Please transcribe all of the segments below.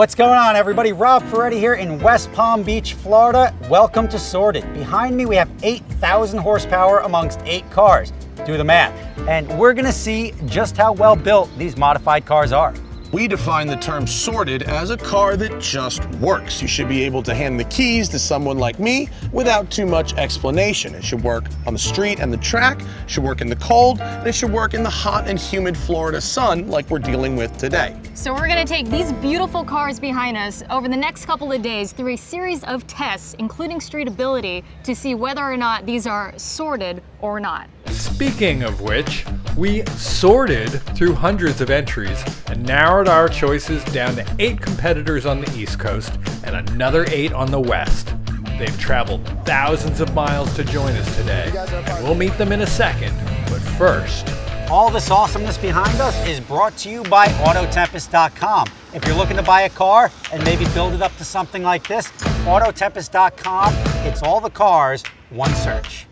What's going on, everybody? Rob Ferretti here in West Palm Beach, Florida. Welcome to Sorted. Behind me, we have 8,000 horsepower amongst 8 cars. Do the math. And we're gonna see just how well built these modified cars are. We define the term sorted as a car that just works. You should be able to hand the keys to someone like me without too much explanation. It should work on the street and the track, it should work in the cold, and it should work in the hot and humid Florida sun like we're dealing with today. So we're gonna take these beautiful cars behind us over the next couple of days through a series of tests, including streetability, to see whether or not these are sorted or not. Speaking of which, we sorted through hundreds of entries and narrowed our choices down to 8 competitors on the East Coast and another 8 on the West. They've traveled thousands of miles to join us today, and we'll meet them in a second, but first. All this awesomeness behind us is brought to you by AutoTempest.com. If you're looking to buy a car and maybe build it up to something like this, AutoTempest.com, it's all the cars, one search.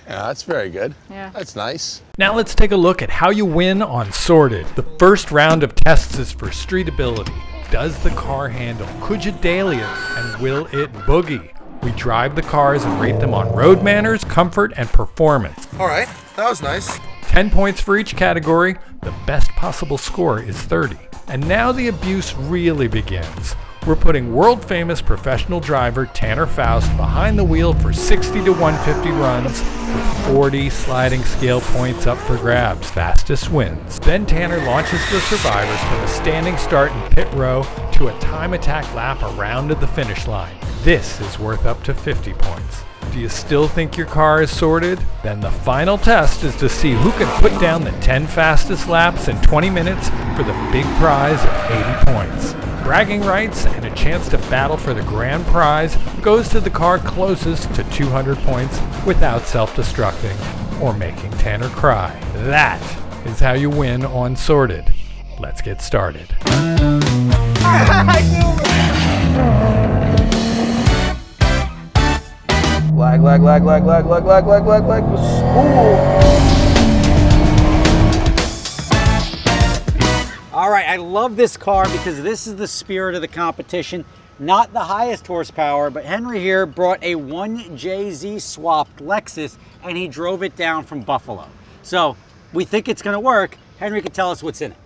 Yeah, that's very good. Yeah. That's nice. Now let's take a look at how you win on Sorted. The first round of tests is for streetability. Does the car handle? Could you daily it? And will it boogie? We drive the cars and rate them on road manners, comfort, and performance. All right, that was nice. 10 points for each category. The best possible score is 30. And now the abuse really begins. We're putting world-famous professional driver Tanner Faust behind the wheel for 60 to 150 runs with 40 sliding scale points up for grabs. Fastest wins. Then Tanner launches the survivors from a standing start in pit row to a time attack lap around to the finish line. This is worth up to 50 points. Do you still think your car is sorted? Then the final test is to see who can put down the 10 fastest laps in 20 minutes for the big prize of 80 points. Bragging rights and a chance to battle for the grand prize goes to the car closest to 200 points without self-destructing or making Tanner cry. That is how you win on Sorted. Let's get started. Lag. All right, I love this car because this is the spirit of the competition. Not the highest horsepower, but Henry here brought a 1JZ swapped Lexus and he drove it down from Buffalo. So we think it's gonna work. Henry can tell us what's in it.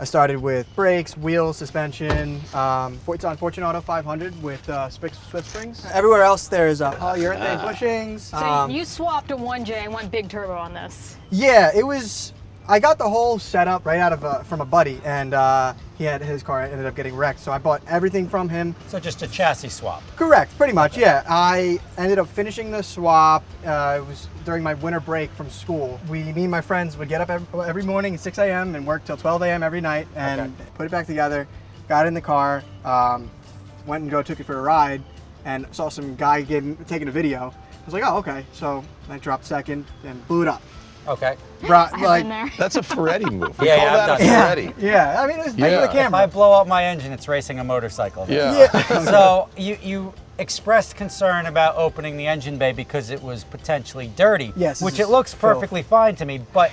I started with brakes, wheels, suspension. It's on Fortunato 500 with split springs. Everywhere else there's polyurethane bushings. So you swapped a 1J and went big turbo on this. Yeah, it was. I got the whole setup right out of from a buddy, and he had his car ended up getting wrecked, so I bought everything from him. So just a chassis swap. Correct, pretty much, yeah. I ended up finishing the swap. It was during my winter break from school. Me and my friends would get up every morning at 6 a.m. and work till 12 a.m. every night and put it back together, got in the car, went and took it for a ride, and saw some guy taking a video. I was like, oh, okay. So I dropped second and blew it up. Okay. Brought, I've like, been there. That's a Ferretti move. We Yeah, call yeah, that a I've done Ferretti. Yeah, I mean, it was Yeah. the If camera. I blow up my engine, it's racing a motorcycle. Yeah. So you expressed concern about opening the engine bay because it was potentially dirty. Yes, Which this it is looks filth. perfectly fine to me, but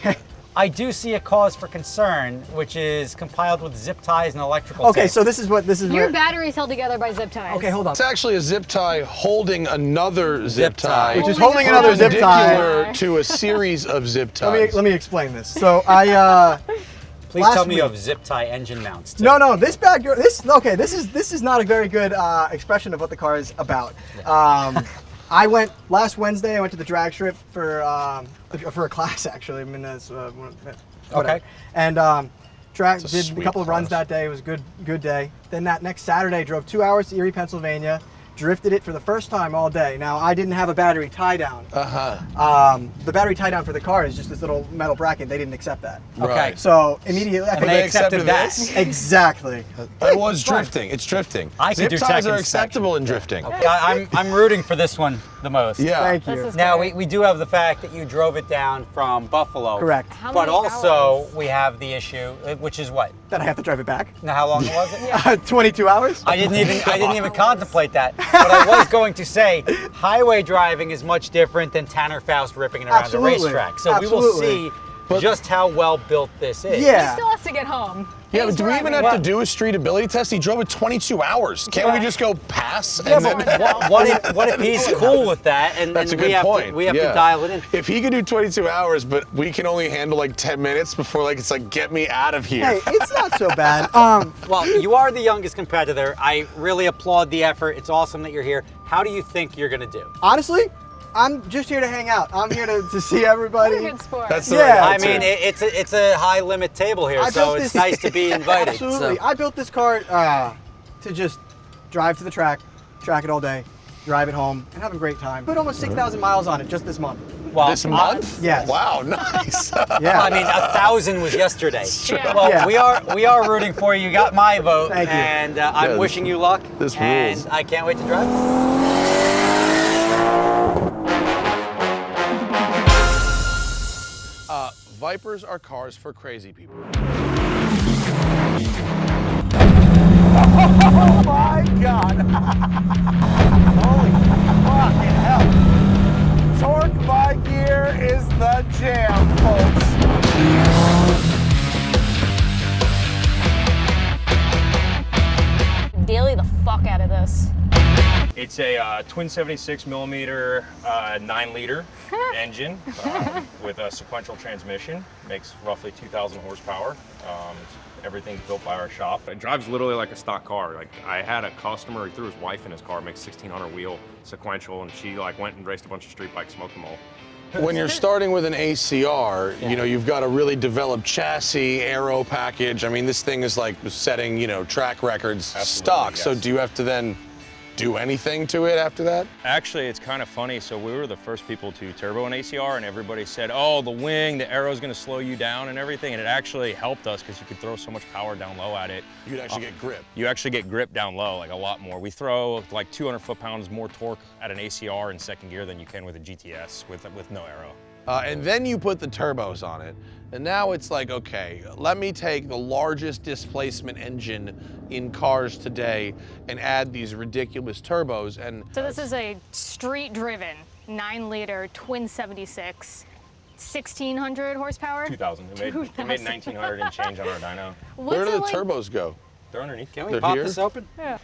I do see a cause for concern, which is compiled with zip ties and electrical Okay, tape. so this is Your where. battery's held together by zip ties. Okay, hold on. It's actually a zip tie holding another zip tie. Which is Holding holding another zip tie. Perpendicular to a series of zip ties. Let me explain this. So I Please last tell me you week- have zip tie engine mounts too. no, this bag. This is not a very good expression of what the car is about. I went last Wednesday. I went to the drag strip for a class actually. I mean, that's whatever. Okay. And did a sweet couple of runs class. that day. It was a good day. Then that next Saturday, drove 2 hours to Erie, Pennsylvania. Drifted it for the first time all day. Now I didn't have a battery tie down. The battery tie down for the car is just this little metal bracket. They didn't accept that. Okay. Right. So immediately, And they accepted that. Exactly. It was drifting. It's drifting. I could Zip do ties tech are inspection. acceptable in drifting. I'm rooting for this one the most. Yeah. Thank you. This is Now, great. we do have the fact that you drove it down from Buffalo. Correct. How But many also, hours? we have the issue, which is what? Then I have to drive it back. Now, how long was it? 22 hours. I didn't even contemplate that. But I was going to say, highway driving is much different than Tanner Faust ripping it around the Absolutely. racetrack. So we will Absolutely. see just how well built this is. He Yeah. still has to get home. Yeah, He's but do we even driving. have to do a street ability test? He drove it 22 hours. Can't we just go pass? Yeah, And but then, what if he's cool with that and, that's a and good we have point. to we have yeah. to dial it in? If he could do 22 hours, but we can only handle like 10 minutes before like it's like get me out of here. Hey, it's not so bad. Well, you are the youngest competitor. I really applaud the effort. It's awesome that you're here. How do you think you're gonna do? Honestly, I'm just here to hang out. I'm here to see everybody. What a good sport. That's the Yeah. right I attitude. mean, it's a high limit table here, I so built it's this- nice to be invited. Absolutely. So. I built this car to just drive to the track it all day, drive it home, and have a great time. Put almost 6,000 miles on it just this month. Well, This month? Yes. Wow, nice. Yeah. I mean, 1,000 was yesterday. Yeah. Well, Yeah. we are rooting for you. You got my vote, Thank you. and I'm Yeah, wishing you luck. this and rules. I can't wait to drive. Vipers are cars for crazy people. Oh my God. Holy fucking hell. Torque by gear is the jam, folks. Daily the fuck out of this. It's a twin 76 millimeter 9-liter engine with a sequential transmission. Makes roughly 2,000 horsepower. Everything's built by our shop. It drives literally like a stock car. Like I had a customer, he threw his wife in his car, makes 1,600 wheel sequential, and she like went and raced a bunch of street bikes, smoked them all. When you're starting with an ACR, you know, you've got a really developed chassis, aero package. I mean, this thing is like setting, you know, track records stock. So yes. do you have to then do anything to it after that? Actually, it's kind of funny. So we were the first people to turbo an ACR, and everybody said, oh, the wing, the aero is going to slow you down and everything. And it actually helped us because you could throw so much power down low at it. You could actually get grip. You actually get grip down low, like a lot more. We throw like 200 foot-pounds more torque at an ACR in second gear than you can with a GTS with no aero. And then you put the turbos on it. And now it's like, okay, let me take the largest displacement engine in cars today and add these ridiculous turbos. And So this is a street-driven 9-liter twin 76, 1,600 horsepower. 2,000. It made 1,900 and change on our dyno. What's where do it the like? turbos go? They're underneath. Can we They're pop here? this open? Yeah.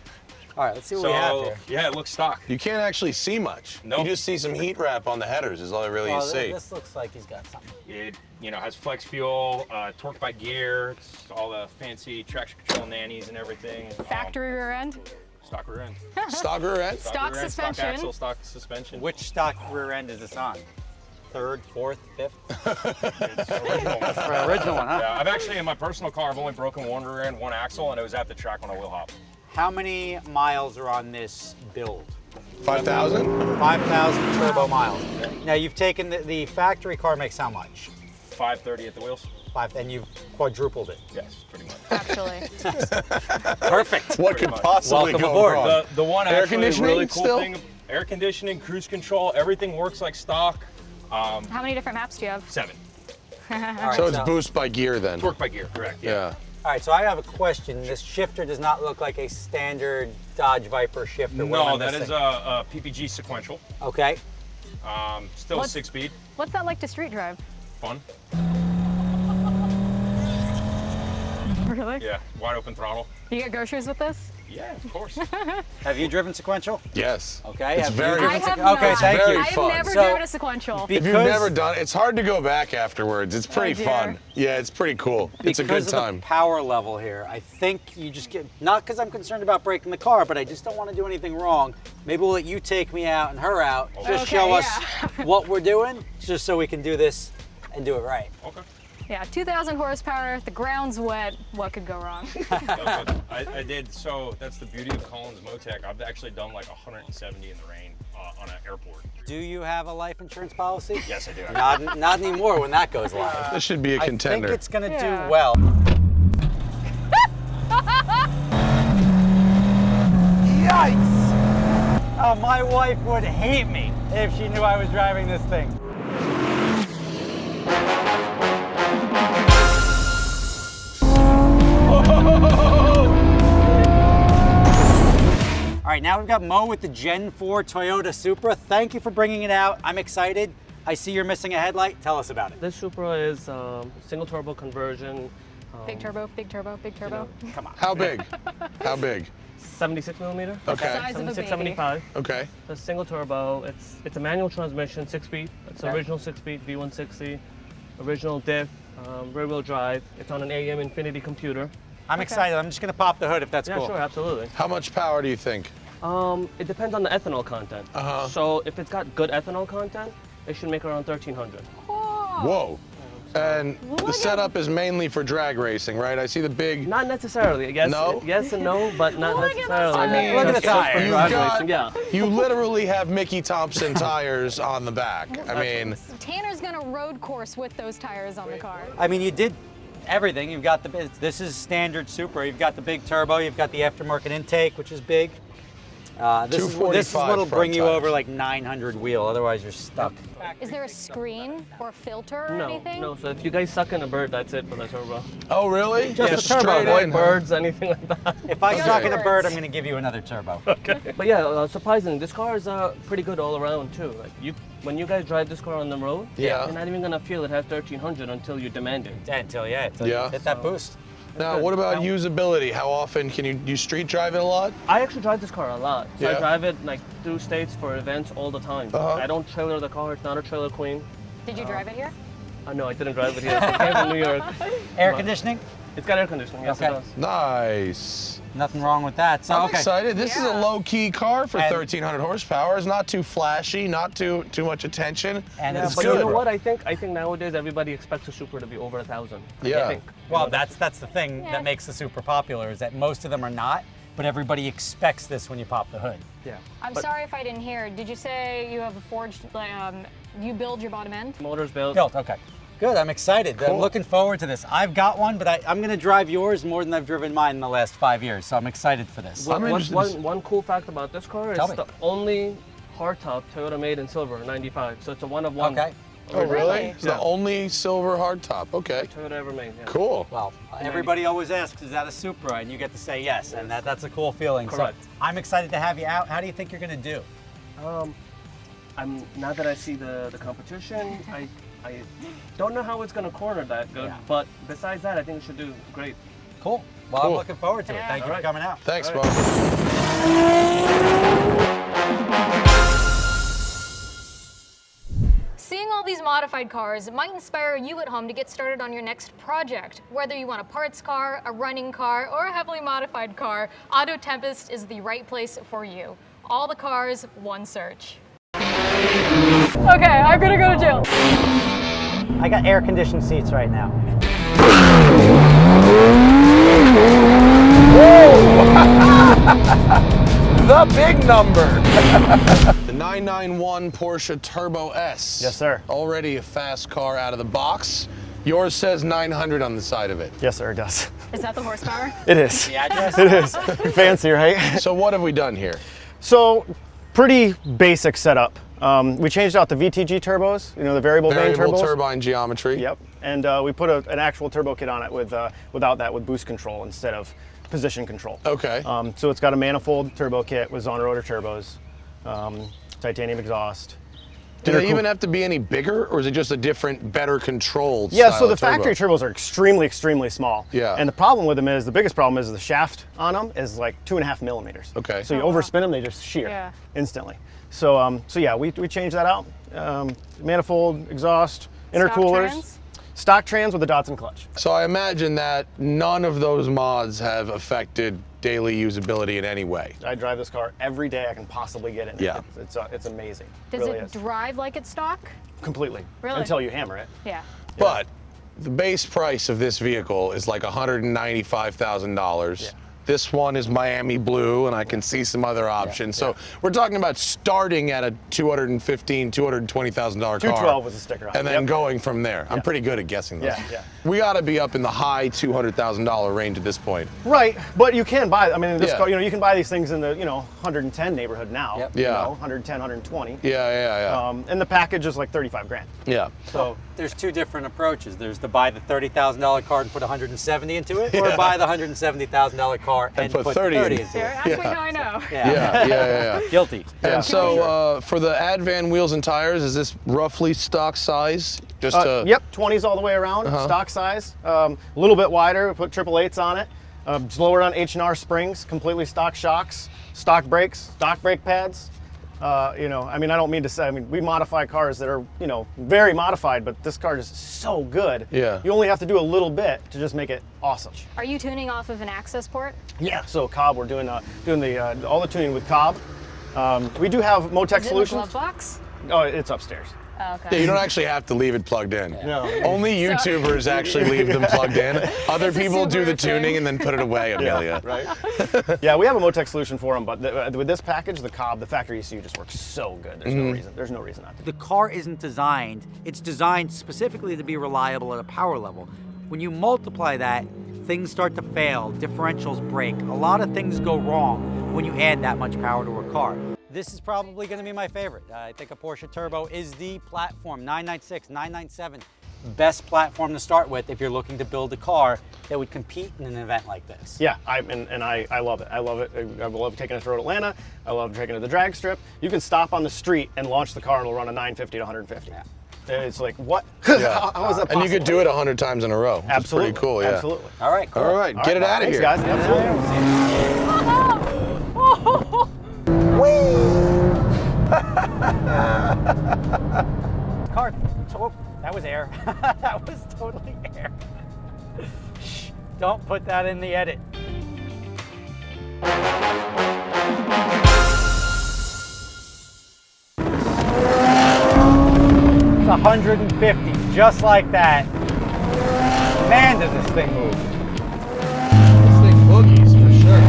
All right, let's see what we have So here. yeah, it looks stock. You can't actually see much. Nope. You just see some heat wrap on the headers is all really Oh, you see. this looks like he's got something. It has flex fuel, torque by gear, it's all the fancy traction control nannies and everything. Factory rear end. Stock rear end. Stock rear end? Stock rear end, suspension. Stock axle, stock suspension. Which stock rear end is this on? Third, fourth, fifth? It's original. For original one, huh? Yeah, I've actually, in my personal car, I've only broken one rear end, one axle, and it was at the track on a wheel hop. How many miles are on this build? 5,000? 5,000 turbo miles. Now you've taken the factory car makes how much? 530 at the wheels? And you've quadrupled it. Yes, pretty much. Actually. Perfect. What could much. possibly Welcome go aboard. wrong? The one Air actually conditioning really cool still? thing, air conditioning, cruise control, everything works like stock. How many different maps do you have? 7. All right, So it's boost by gear then? Torque by gear, correct. Yeah. All right, so I have a question. This shifter does not look like a standard Dodge Viper shifter. What am I No, that is missing? a PPG sequential. Okay. Still What's- 6-speed. What's that like to street drive? Fun. Really? Yeah, wide open throttle. You get groceries with this? Yeah, of course. Have you driven sequential? Yes. Okay. It's have very you I driven have sequ- Okay, not. thank Very you. I've fun. never So- driven a sequential. If you've Because- never done it, it's hard to go back afterwards. It's pretty dear. fun. Yeah, it's pretty cool. It's a good Because of time. the power level here, I think you just get, not because I'm concerned about breaking the car, but I just don't want to do anything wrong. Maybe we'll let you take me out and her out, just Okay, show us yeah. what we're doing, just so we can do this and do it right. Okay. Yeah, 2,000 horsepower, the ground's wet, what could go wrong? I did, so that's the beauty of Collins Motec. I've actually done like 170 in the rain on an airport. Do you have a life insurance policy? Yes, I do. Not anymore when that goes live. This should be a contender. I think it's gonna Yeah. do well. Yikes! Oh, my wife would hate me if she knew I was driving this thing. All right, now we've got Mo with the Gen 4 Toyota Supra. Thank you for bringing it out. I'm excited. I see you're missing a headlight. Tell us about it. This Supra is single turbo conversion. Big turbo, big turbo, big turbo. Come on. How big? How big? 76 millimeter. Okay. Size of a 76, baby. 75. Okay. The single turbo. It's a manual transmission, 6-speed. It's Okay. original 6-speed V160, original diff, rear-wheel drive. It's on an AM Infinity computer. I'm excited. I'm just going to pop the hood if that's Yeah, cool. sure, absolutely. How much power do you think? It depends on the ethanol content. Uh-huh. So if it's got good ethanol content, it should make around 1,300. Whoa. And the setup is mainly for drag racing, right? I see the big. Not necessarily. Yes, No? yes and no, but not Look at necessarily. this. I mean, Look at the Just for tires. You've drag got- racing, yeah. You literally have Mickey Thompson tires on the back. I mean, Tanner's gonna road course with those tires on the car. I mean, you did everything. You've got this is standard Supra. You've got the big turbo. You've got the aftermarket intake, which is big. This is 245 what'll bring front you tires. over like 900 wheel. Otherwise, you're stuck. Is there a screen or a filter or No, anything? no. So if you guys suck in a bird, that's it for the turbo. oh really? Just Yeah, the turbo, straight boy, in, huh? Birds, anything like that. If I suck in a Birds. bird, I'm going to give you another turbo. But yeah, surprisingly, this car is pretty good all around too. Like when you guys drive this car on the road, Yeah. you're not even gonna feel it has 1,300 until you demand it. Until you Yeah. hit that boost. Now, what about usability? How often can you street drive it a lot? I actually drive this car a lot. So Yeah. I drive it like through states for events all the time. Uh-huh. I don't trailer the car. It's not a trailer queen. Did you drive it here? No, I didn't drive it here. I came from New York. Air conditioning? It's got air conditioning. Yes, Okay. it does. Nice. Nothing wrong with that. So I'm okay. excited. This is a Yeah. low-key car for And- 1,300 horsepower. It's not too flashy, not too much attention. And Yeah, it's but good. you know what? I think nowadays everybody expects a Supra to be over 1,000. Yeah. I think. Well, that's the thing Yeah. that makes the Supra popular is that most of them are not, but everybody expects this when you pop the hood. Yeah. I'm sorry if I didn't hear. Did you say you have a forged, you build your bottom end? Motors built. Built, okay. Good, I'm excited. I'm Cool. looking forward to this. I've got one, but I'm going to drive yours more than I've driven mine in the last 5 years, so I'm excited for this. I'm interested to One cool fact about this car is Tell me. the only hardtop Toyota made in silver, 95. So it's a one of one. Okay. Oh, really? Really? It's the only silver hardtop. Okay. Toyota ever made. Yeah. Cool. Well, everybody always asks, is that a Supra? And you get to say yes, and that's a cool feeling. Correct. So I'm excited to have you out. How do you think you're going to do? I'm now that I see the competition, I don't know how it's gonna corner that good, Yeah. but besides that, I think it should do great. Cool. Well, I'm Cool. looking forward to it. Yeah. Thank you for All right. coming out. Thanks, All Bo. Seeing all these modified cars might inspire you at home to get started on your next project. Whether you want a parts car, a running car, or a heavily modified car, AutoTempest is the right place for you. All the cars, one search. Okay, I'm gonna go to jail. I got air-conditioned seats right now. The big number. The 991 Porsche Turbo S. Yes, sir. Already a fast car out of the box. Yours says 900 on the side of it. Yes, sir, it does. Is that the horsepower? It is. The address? It is. Fancy, right? So what have we done here? So, pretty basic setup. We changed out the VTG turbos, you know, the variable vane Variable turbos. turbine geometry. Yep. And we put an actual turbo kit on it without that, with boost control instead of position control. Okay. So it's got a manifold turbo kit with on-rotor turbos, titanium exhaust. Do they even have to be any bigger, or is it just a different, better controlled Yeah, style so the of turbo? factory turbos are extremely, extremely small. Yeah. And the problem with them is, the biggest problem is the shaft on them is like 2.5 millimeters. Okay. So you overspin them, they just shear Yeah. instantly. So yeah, we changed that out. Manifold, exhaust, intercoolers. trans? Stock trans with a Datsun clutch. So I imagine that none of those mods have affected daily usability in any way. I drive this car every day I can possibly get in it. Yeah. It's amazing. Does really it is. drive like it's stock? Completely. Really? Until you hammer it. Yeah. But the base price of this vehicle is like $195,000. Yeah. This one is Miami blue, and I can see some other options. So we're talking about starting at a $215,000, $220,000 car. 212 with a sticker on it. And then Yep. going from there. I'm pretty good at guessing those. Yeah, yeah. We got to be up in the high $200,000 range at this point. Right, but you can buy. I mean, this Yeah. car, you can buy these things in the 110 neighborhood now. Yep. You Yeah. know, 110, 120. Yeah. And the package is like 35 grand. Yeah. So There's two different approaches. There's to buy the $30,000 car and put 170 into it, or buy the $170,000 car car and put 30 into it. Ask me how I know. Yeah. Guilty. And so for the Advan wheels and tires, is this roughly stock size? Just to... Yep, 20s all the way around, stock size. A little bit wider, we put 888s on it. It's lowered on H&R springs, completely stock shocks, stock brakes, stock brake pads. You know, I mean, I don't mean to say, I mean, we modify cars that are, you know, very modified, but this car is so good. Yeah. You only have to do a little bit to just make it awesome. Are you tuning off of an access port? Yeah. So Cobb, we're doing all the tuning with Cobb. We do have Motec Is it in the solutions. glove box? Oh, it's upstairs. Oh, okay. Yeah, you don't actually have to leave it plugged in. No. Only YouTubers actually leave them plugged in. Other It's a people do the Subaru thing. tuning and then put it away, Amelia. Right. Yeah, we have a Motec solution for them, but with this package, the Cobb, the factory ECU just works so good. There's no reason. There's no reason not to. The car isn't designed, it's designed specifically to be reliable at a power level. When you multiply that, things start to fail, differentials break, a lot of things go wrong when you add that much power to a car. This is probably going to be my favorite. I think a Porsche Turbo is the platform, 996, 997. Best platform to start with if you're looking to build a car that would compete in an event like this. Yeah, I love it. I love it. I love taking it to Road Atlanta. I love taking it to the drag strip. You can stop on the street and launch the car and it'll run a 950 to 150. Yeah. It's like, what? Yeah. How is that possible? And you could do it 100 times in a row. Absolutely. It's pretty cool, yeah. Absolutely. All right, cool. All right, get it out of Thanks, here. guys. Absolutely. Car, oh, that was air. That was totally air. Shh, don't put that in the edit. It's 150, just like that. Man, does this thing move. This thing boogies for sure.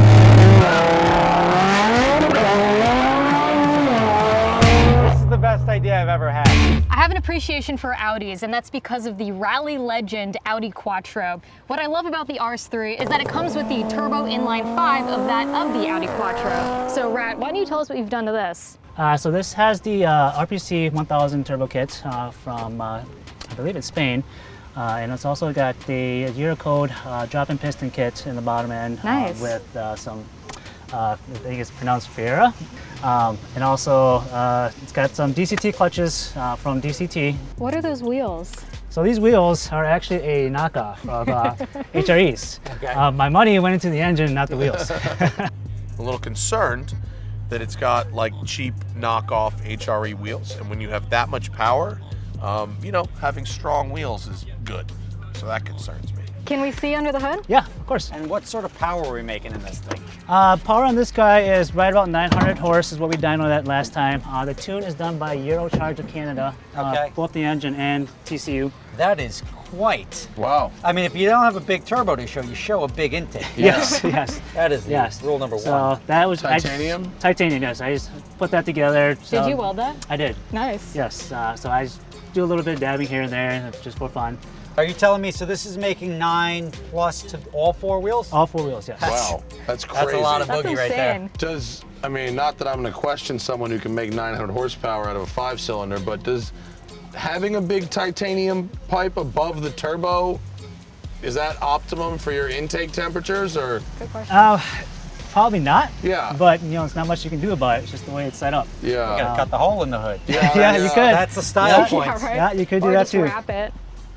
This is the best idea I've ever had. I have an appreciation for Audis, and that's because of the rally legend Audi Quattro. What I love about the RS3 is that it comes with the turbo inline 5 of the Audi Quattro. So Rat, why don't you tell us what you've done to this? So this has the RPC 1000 turbo kit from, I believe it's Spain. And it's also got the Eurocode drop-in piston kit in the bottom end. Nice. With some, I think it's pronounced Fiera. And also it's got some DCT clutches from DCT. What are those wheels? So these wheels are actually a knockoff of HREs. Okay. My money went into the engine, not the wheels. A little concerned that it's got like cheap knockoff HRE wheels, and when you have that much power, you know, having strong wheels is good. So that concerns me. Can we see under the hood? Yeah, of course. And what sort of power are we making in this thing? Power on this guy is right about 900 horse is what we dynoed at last time. The tune is done by Eurocharge of Canada, Okay. both the engine and TCU. That is quite. Wow. I mean, if you don't have a big turbo to show, you show a big intake. Yes, yes. That is the Yes. rule number one. So that was Titanium? Titanium, yes. I just put that together. Did you weld that? I did. Nice. Yes. So I just do a little bit of dabbing here and there, just for fun. Are you telling me, so this is making 9 plus to all 4 wheels? All 4 wheels, yes. Wow, that's crazy. That's a lot of That's boogie right there. insane. Does, I mean, not that I'm going to question someone who can make 900 horsepower out of a 5-cylinder, but does having a big titanium pipe above the turbo, is that optimum for your intake temperatures, or? Good question. Probably not. Yeah. But, you know, it's not much you can do about it. It's just the way it's set up. You Yeah. gotta cut the hole in the hood. Yeah, you could. That's the style Yeah. point. Yeah, right. Yeah, you could do or that just too. wrap it.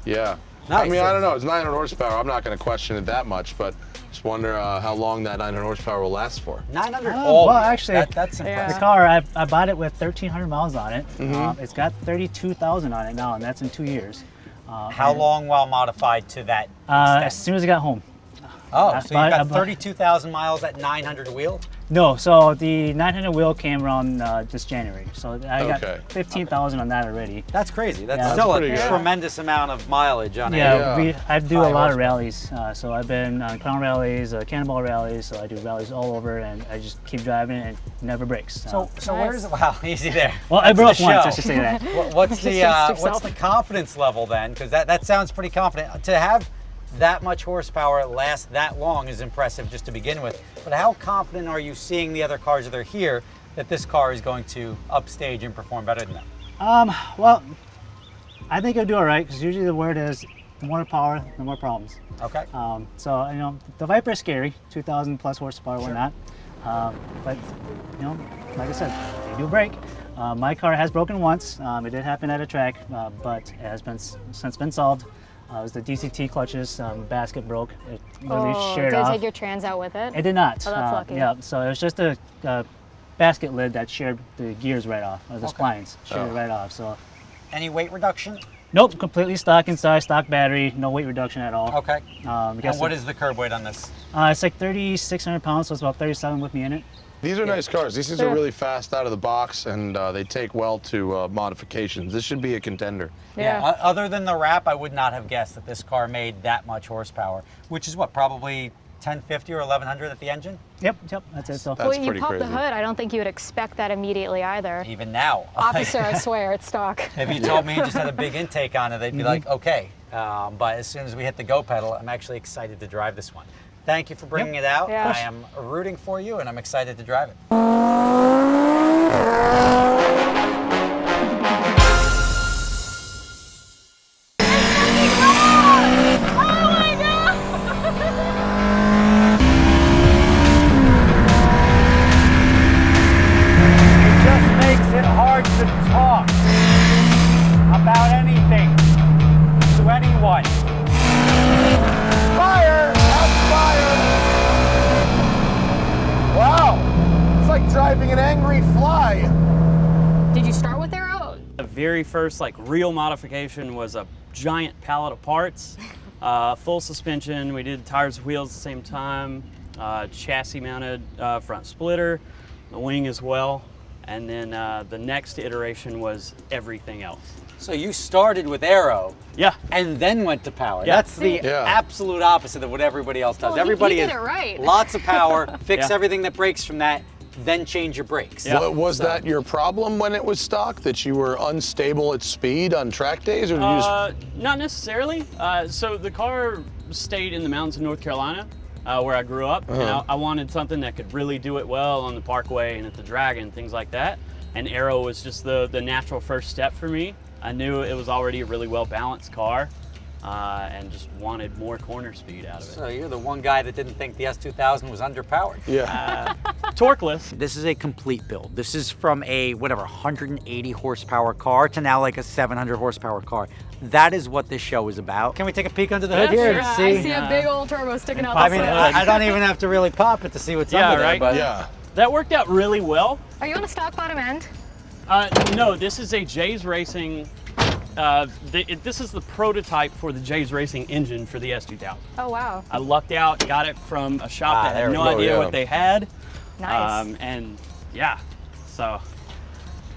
Yeah. Nice. I mean, I don't know. It's 900 horsepower. I'm not going to question it that much, but just wonder how long that 900 horsepower will last for. 900 Oh, all. well, actually, that's Yeah. impressive. The car, I bought it with 1,300 miles on it. It's got 32,000 on it now, and that's in 2 years. How long while modified to that As extent? soon as I got home. Oh, I so bought- you've I got bought- 32,000 miles at 900 wheel? No, so the 900 wheel came around this January. So I Okay. got 15,000 on that already. That's crazy. That's Yeah. still That's a pretty good. tremendous amount of mileage on Yeah, it. I do High a lot of horsepower. rallies. So I've been on Crown rallies, Cannonball rallies. So I do rallies all over, and I just keep driving, and it never breaks. So Nice. where's wow, easy there. well, I That's broke the once. show. I should say that. What's Just the jinxed what's yourself. the confidence level then? Because that sounds pretty confident. To have that much horsepower last that long is impressive just to begin with. But how confident are you seeing the other cars that are here that this car is going to upstage and perform better than them? Well, I think it'll do all right because usually the word is the more power, the more problems. Okay. So you know, the Viper is scary, 2,000 plus horsepower, whatnot. But you know, like I said, they do break. My car has broken once. It did happen at a track, but it has been since been solved. It was the DCT clutches, basket broke. It literally shared did off. it take your trans out with it? It did not. Oh, that's lucky. Yeah, so it was just a basket lid that shared the gears right off, or the splines shared it right off. So, Any weight reduction? nope, completely stock inside, stock battery, no weight reduction at all. Okay. I guess And what is the curb weight on this? it's like 3,600 pounds, so it's about 37 with me in it. These are nice cars. These are really fast out of the box, and they take well to modifications. This should be a contender. Yeah. Other than the wrap, I would not have guessed that this car made that much horsepower, which is what, probably 1050 or 1100 at the engine? Yep, that's it. So That's When you pretty pop the crazy. hood, I don't think you would expect that immediately either. Even now. Officer, I swear, it's stock. If you told me you just had a big intake on it, they'd be like, okay. But as soon as we hit the go pedal, I'm actually excited to drive this one. Thank you for bringing it out. Yeah. I am rooting for you, and I'm excited to drive it. It just makes it hard to talk about anything to anyone. Fire! That's fire! Wow! It's like driving an angry fly. Did you start with Aero? The very first like real modification was a giant pallet of parts, full suspension. We did tires and wheels at the same time, chassis mounted front splitter, the wing as well, and then the next iteration was everything else. So you started with Aero Yeah, and then went to power. Yeah. That's the Yeah. absolute opposite of what everybody else does. Well, Everybody you did is it right. lots of power, fix Yeah. everything that breaks from that, then change your brakes. Yeah. Was that your problem when it was stock, that you were unstable at speed on track days, or did you just... not necessarily. So the car stayed in the mountains of North Carolina, where I grew up, and I wanted something that could really do it well on the Parkway and at the Dragon, things like that. And Aero was just the natural first step for me. I knew it was already a really well balanced car, and just wanted more corner speed out of it. So you're the one guy that didn't think the S2000 was underpowered. Yeah. Torqueless. This is a complete build. This is from a, 180 horsepower car to now like a 700 horsepower car. That is what this show is about. Can we take a peek under the hood here Yeah, and see? I see a big old turbo sticking out I the mean, side. I don't even have to really pop it to see what's Yeah, under there. right? But Yeah. That worked out really well. Are you on a stock bottom end? No, this is a J's Racing. This is the prototype for the J's Racing engine for the S2000. Oh, wow. I lucked out, got it from a shop that there had we no go. idea Yeah. what they had. Nice. And yeah, so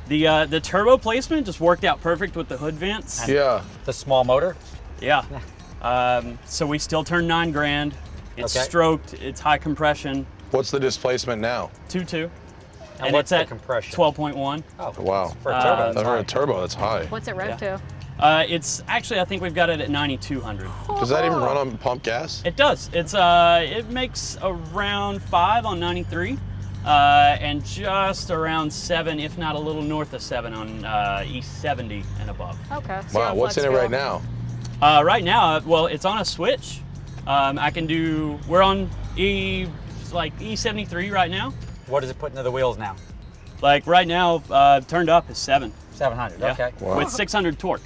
the turbo placement just worked out perfect with the hood vents. Yeah. the small motor. Yeah. So we still turn 9 grand. It's Okay. stroked. It's high compression. What's the displacement now? 2.2. And what's it's the at compression? 12.1. Oh, Wow. for a turbo. For a turbo, that's high. What's it rev to? It's actually, I think we've got it at 9,200. Does that even run on pump gas? It does. It's it makes around 5 on 93, and just around 7, if not a little north of 7 on E70 and above. Okay. so you're Wow, on what's in flex it right fuel. now? Right now, well, it's on a switch. I can do. We're on E73 right now. What does it put into the wheels now? Like right now, turned up is 7. 700. Yeah. Okay. Wow. With 600 torque.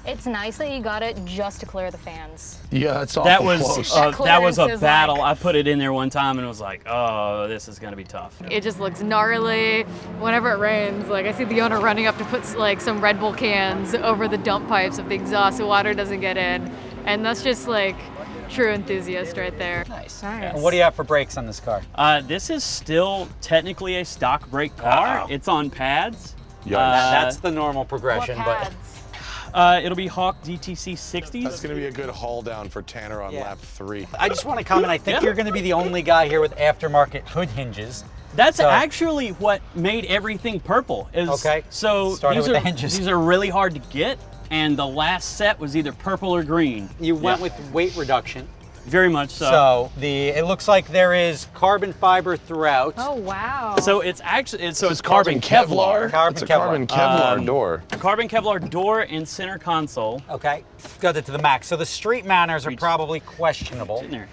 It's nice that you got it just to clear the fans. Yeah, that's awful That was close. that was clearance a is battle. like- I put it in there one time and was like, oh, this is gonna be tough. It just looks gnarly. Whenever it rains, like I see the owner running up to put like some Red Bull cans over the dump pipes if the exhaust so water doesn't get in, and that's just like true enthusiast right there. Nice. Nice. And what do you have for brakes on this car? This is still technically a stock brake car. Uh-oh. It's on pads. That's the normal What progression, but pads? It'll be Hawk DTC 60s. That's going to be a good haul down for Tanner on Yeah. lap 3. I just want to comment. I think Yeah. you're going to be the only guy here with aftermarket hood hinges. That's So- actually what made everything purple. Is, Okay. So Started these with are the hinges. these are really hard to get, and the last set was either purple or green. You went Yeah. with weight reduction. Very much so. So it looks like there is carbon fiber throughout. Oh, wow. So it's actually it's It's carbon Kevlar. Carbon It's a carbon Kevlar door. Carbon Kevlar door and center console. Okay, got it to the max. So the street manners are probably questionable. In there.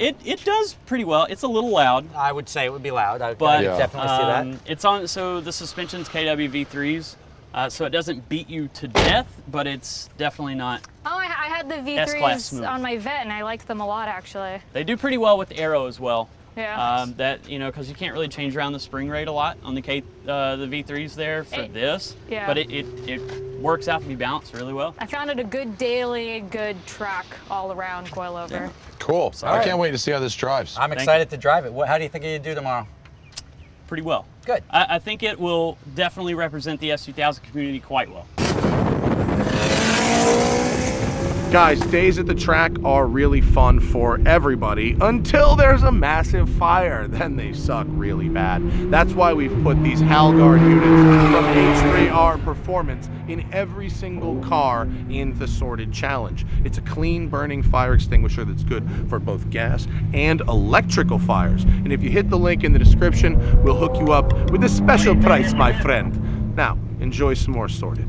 It does pretty well. It's a little loud. I would say it would be loud. I But definitely see that. It's on. So the suspension's KWV3s, so it doesn't beat you to death, but it's definitely not. Oh, I had the S-Class V3s smooth. on my Vet, and I liked them a lot, actually. They do pretty well with the Aero as well. Yeah. That because you can't really change around the spring rate a lot on the the V3s there for this. Yeah. But it works out to be balanced really well. I found it a good daily, good track all around coilover. Yeah. Cool. I right. can't wait to see how this drives. I'm excited to drive it. How do you think you do tomorrow? Pretty well. Good. I think it will definitely represent the S2000 community quite well. Guys, days at the track are really fun for everybody until there's a massive fire. Then they suck really bad. That's why we've put these Halguard units from H3R Performance in every single car in the Sorted Challenge. It's a clean burning fire extinguisher that's good for both gas and electrical fires. And if you hit the link in the description, we'll hook you up with a special price, my friend. Now, enjoy some more Sorted.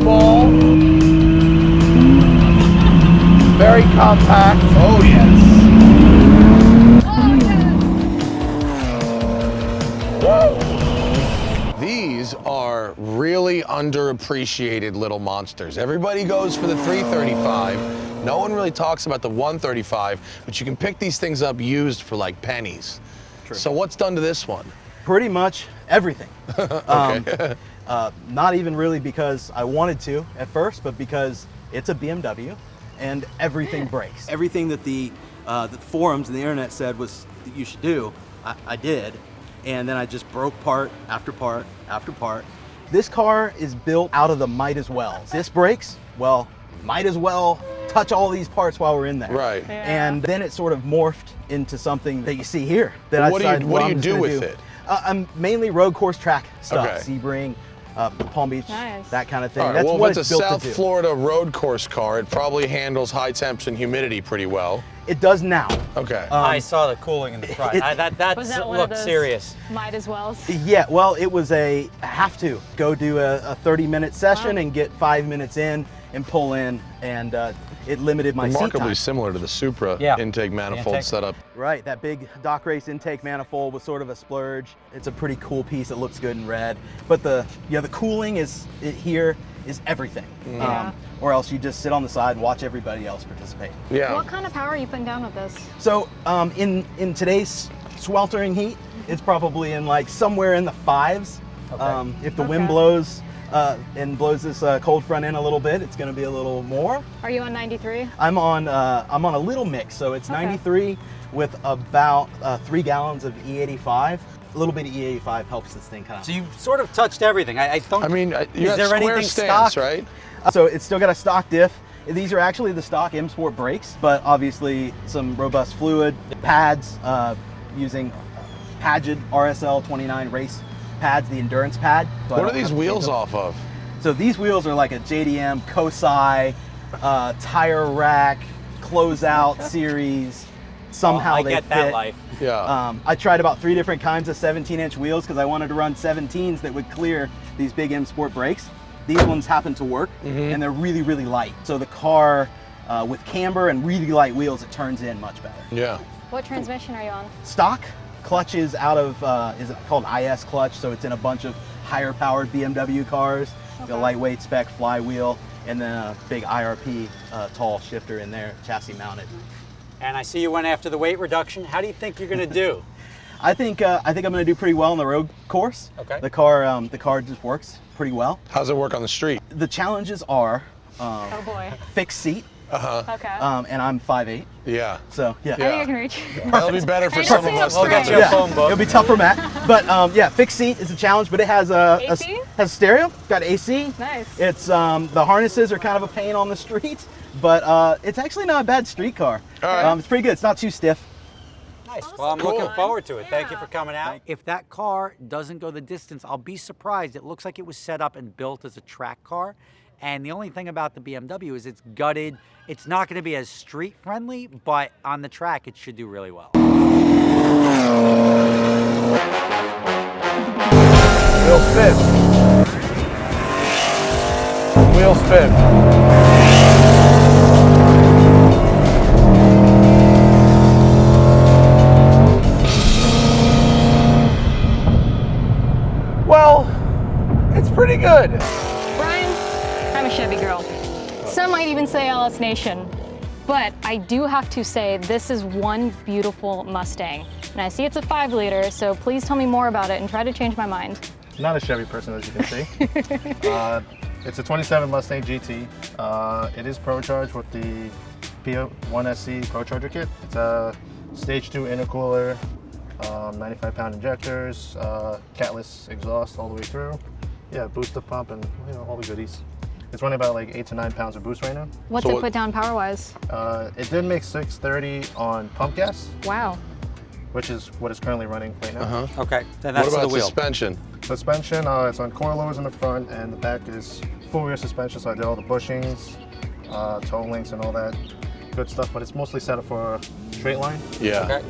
Small, very compact. Oh yes. These are really underappreciated little monsters. Everybody goes for the 335. No one really talks about the 135, but you can pick these things up used for like pennies. True. So what's done to this one? Pretty much everything. Okay. Not even really because I wanted to at first, but because it's a BMW and everything breaks. Everything that the forums and the internet said was that you should do, I did. And then I just broke part after part after part. This car is built out of the might as well. This breaks, well, might as well touch all these parts while we're in there. Right. Yeah. And then it sort of morphed into something that you see here. That What do you do with it? I'm mainly road course track stuff, Okay. Sebring, Palm Beach, Nice. that kind of thing. All right, That's well, what if it's it's a built South to do. Florida road course car, it probably handles high temps and humidity pretty well. It does now. Okay. I saw the cooling in the front. That Was that one of looked those serious. might as well? Yeah, well, it was a have to go do a 30-minute session and get 5 minutes in and pull in, and it limited my seat Remarkably time. similar to the Supra intake manifold intake. setup. Right, that big dock race intake manifold was sort of a splurge. It's a pretty cool piece. It looks good in red, but the cooling here is everything. Yeah. Or else you just sit on the side and watch everybody else participate. Yeah. What kind of power are you putting down with this? So in today's sweltering heat, it's probably in like somewhere in the 5s. If the wind blows and blows this cold front in a little bit, it's going to be a little more. Are you on 93? I'm on a little mix, so it's 93 with about 3 gallons of E85. A little bit of E85 helps this thing kind of. So you've sort of touched everything. I don't. I mean, you is got there square anything stance, stock? right? So it's still got a stock diff. These are actually the stock M Sport brakes, but obviously some robust fluid pads using Paget RSL 29 race pads, the endurance pad. So What are these wheels off of? So these wheels are like a JDM Kosei tire rack closeout series. Somehow I they get fit. that life. Yeah. I tried about 3 different kinds of 17-inch wheels because I wanted to run 17s that would clear these big M Sport brakes. These ones happen to work, and they're really, really light. So the car, with camber and really light wheels, it turns in much better. Yeah. What transmission are you on? Stock clutch is out of, is it called IS clutch? So it's in a bunch of higher powered BMW cars, the lightweight spec flywheel, and then a big IRP tall shifter in there, chassis mounted. And I see you went after the weight reduction. How do you think you're going to do? I think I'm going to do pretty well on the road course. Okay. The car just works pretty well. How's it work on the street? The challenges are Oh boy. fixed seat, Okay. and I'm 5'8", Yeah. so yeah. I think I can reach. That'll be better for I some don't of see us. a than get you others. a phone book. It'll be tough for Matt, but yeah, fixed seat is a challenge. But it has AC? has stereo, got AC. Nice. It's the harnesses are kind of a pain on the street, but it's actually not a bad street car. All right. It's pretty good. It's not too stiff. Nice. Well, I'm looking forward to it. Thank you for coming out. If that car doesn't go the distance, I'll be surprised. It looks like it was set up and built as a track car. And the only thing about the BMW is it's gutted. It's not going to be as street friendly, but on the track, it should do really well. Wheel spin. Wheel spin. Well, it's pretty good. Brian, I'm a Chevy girl. Some might even say LS Nation. But I do have to say this is one beautiful Mustang. And I see it's a 5-liter, so please tell me more about it and try to change my mind. Not a Chevy person, as you can see. It's a 27 Mustang GT. It is Pro-Charged with the P1SC Pro-Charger kit. It's a Stage 2 intercooler, 95-pound injectors, catless exhaust all the way through. Yeah, booster pump and all the goodies. It's running about like 8 to 9 pounds of boost right now. What's it put down power-wise? It did make 630 on pump gas. Wow. Which is what it's currently running right now. Okay, then that's what about the wheel. suspension? Suspension, it's on coilovers in the front, and the back is full rear suspension, so I did all the bushings, toe links and all that good stuff, but it's mostly set up for straight line. Yeah. Okay.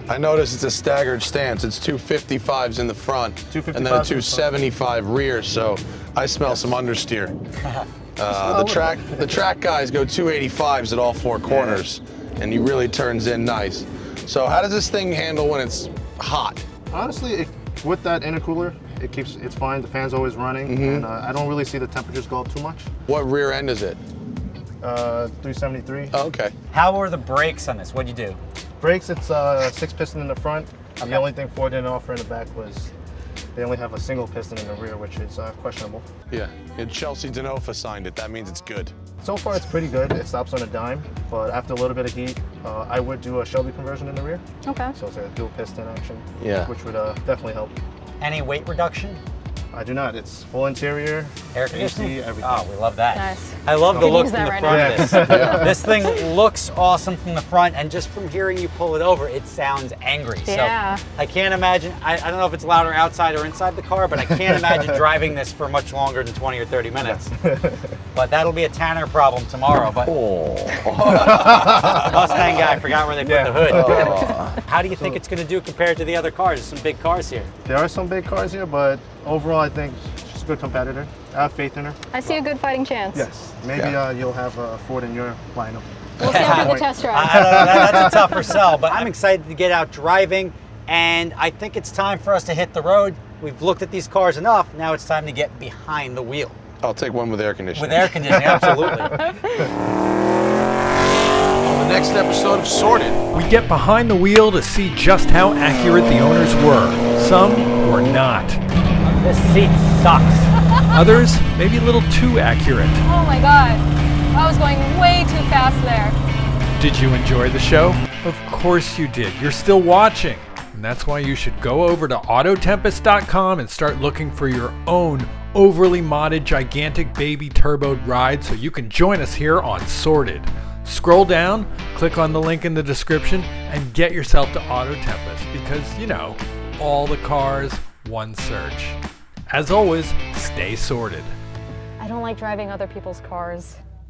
I noticed it's a staggered stance. It's 255s in the front, and then a 275 rear, so I smell some understeer. The track guys go 285s at all 4 corners, and he really turns in nice. So how does this thing handle when it's hot? Honestly, with that intercooler, it's fine. The fan's always running, and I don't really see the temperatures go up too much. What rear end is it? 373. Oh, okay. How are the brakes on this? What'd you do? Brakes, it's 6-piston in the front. Okay. The only thing Ford didn't offer in the back was they only have a single piston in the rear, which is questionable. Yeah, and Chelsea Denofa signed it. That means it's good. So far, it's pretty good. It stops on a dime, but after a little bit of heat, I would do a Shelby conversion in the rear. Okay. So it's a dual piston action, which would definitely help. Any weight reduction? I do not. It's full interior, air conditioning, AC, everything. Oh, we love that. Nice. I love the look from the front of this. Yeah. This thing looks awesome from the front, and just from hearing you pull it over, it sounds angry. Yeah. So I can't imagine, I don't know if it's louder outside or inside the car, but I can't imagine driving this for much longer than 20 or 30 minutes. But that'll be a Tanner problem tomorrow. But Mustang guy forgot where they put the hood. How do you think it's going to do compared to the other cars? There's some big cars here. There are some big cars here, but overall, I think she's a good competitor. I have faith in her. I see a good fighting chance. Yes. Maybe you'll have Ford in your lineup. We'll see after the test drive. I don't know, that's a tougher sell, but I'm excited to get out driving, and I think it's time for us to hit the road. We've looked at these cars enough. Now it's time to get behind the wheel. I'll take one with air conditioning. With air conditioning, absolutely. On the next episode of Sorted, We get behind the wheel to see just how accurate the owners were. Some were not. This seat sucks. Others, maybe a little too accurate. Oh my God. I was going way too fast there. Did you enjoy the show? Of course you did. You're still watching. And that's why you should go over to AutoTempest.com and start looking for your own overly modded gigantic baby turboed ride so you can join us here on Sorted. Scroll down, click on the link in the description, and get yourself to AutoTempest because, all the cars, one search. As always, stay sorted. I don't like driving other people's cars.